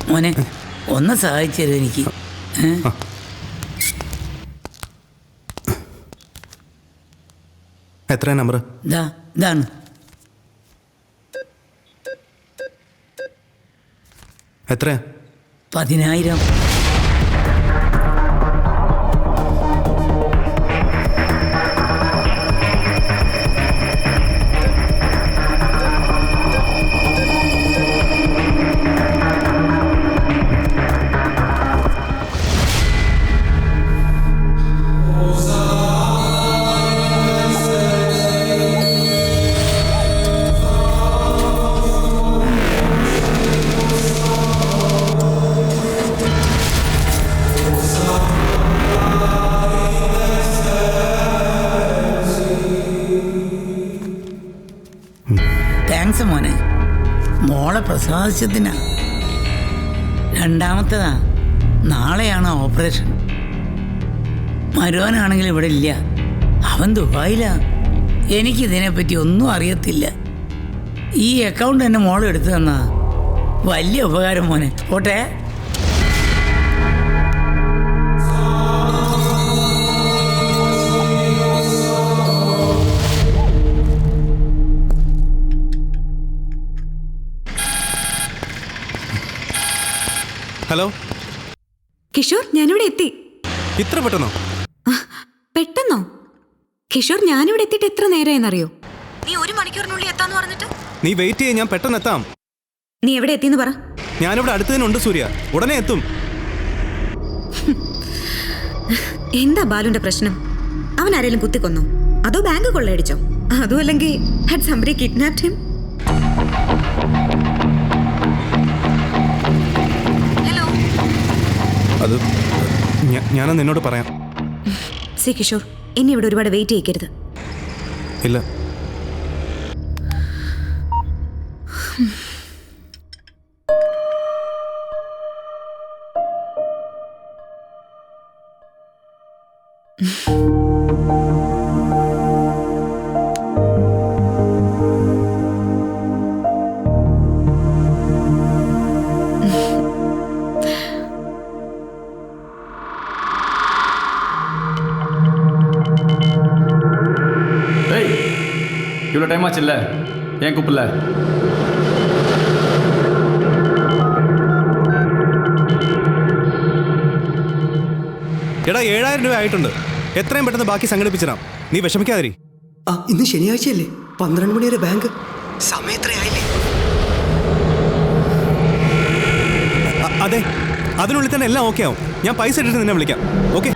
മോനെ ഒന്ന് സഹായിച്ചു തരും എനിക്ക്. എത്ര നമ്പർ? ഇതാണ്. എത്ര? 10,000. താങ്ക്സ് മോനെ. മോളെ പ്രസാദിച്ചതിനാ. രണ്ടാമത്തേതാ, നാളെയാണ് ഓപ്പറേഷൻ. മരുവനാണെങ്കിൽ ഇവിടെ ഇല്ല, അവൻ ദുബായിലാ. എനിക്കിതിനെപ്പറ്റി ഒന്നും അറിയത്തില്ല. ഈ അക്കൗണ്ട് തന്നെ മോളെ എടുത്തു തന്നാ വലിയ ഉപകാരം മോനെ. പോട്ടെ. ഹലോ കിഷോർ, ഞാനിവിടെ എത്തി. ഇത്ര പെട്ടെന്നോ? പെട്ടെന്നോ? കിഷോർ, ഞാനിവിടെ എത്തിയിട്ട് എത്ര നേരമായെന്നറിയോ? നീ 1 മണിക്കൂറിനുള്ളിൽ എത്താന്ന് പറഞ്ഞിട്ട്. നീ വെയിറ്റ് ചെയ്യ്, ഞാൻ പെട്ടെന്ന് എത്താം. നീ എവിടെ എത്തിന്ന് പറ. ഞാനിവിടെ അടുത്ത് തന്നെ ഉണ്ട് സൂര്യ, ഉടനെ എത്തും. എന്താ ബാലുന്റെ പ്രശ്നം? അവൻ ആരെങ്കിലും കുത്തിക്കൊന്നോ? അതോ ബാങ്ക് കൊള്ളയടിച്ചോ? അതോ അല്ലെങ്കിൽ had somebody kidnapped him? Hello, അത് ഞാനത് നിന്നോട് പറയാം. സി കിഷോർ, എന്നെ ഇവിടെ ഒരുപാട് വെയിറ്റ് ചെയ്യിക്കരുത്. ഇല്ല. இவ்வளோ டைம் ஆச்சு இல்லை? ஏன் கூப்பிடல? എടാ 7,000 രൂപ ആയിട്ടുണ്ട്. എത്രയും പെട്ടെന്ന് ബാക്കി സംഘടിപ്പിച്ചിടാം. നീ വിഷമിക്കാതിരി. ഇന്ന് ശനിയാഴ്ചയല്ലേ? 12 മണി വരെ ബാങ്ക്. സമയത്രയായില്ലേ? അതെ, അതിനുള്ളിൽ തന്നെ എല്ലാം ഓക്കെ ആവും. ഞാൻ പൈസ ഇട്ടിട്ട് നിന്നെ വിളിക്കാം. ഓക്കെ?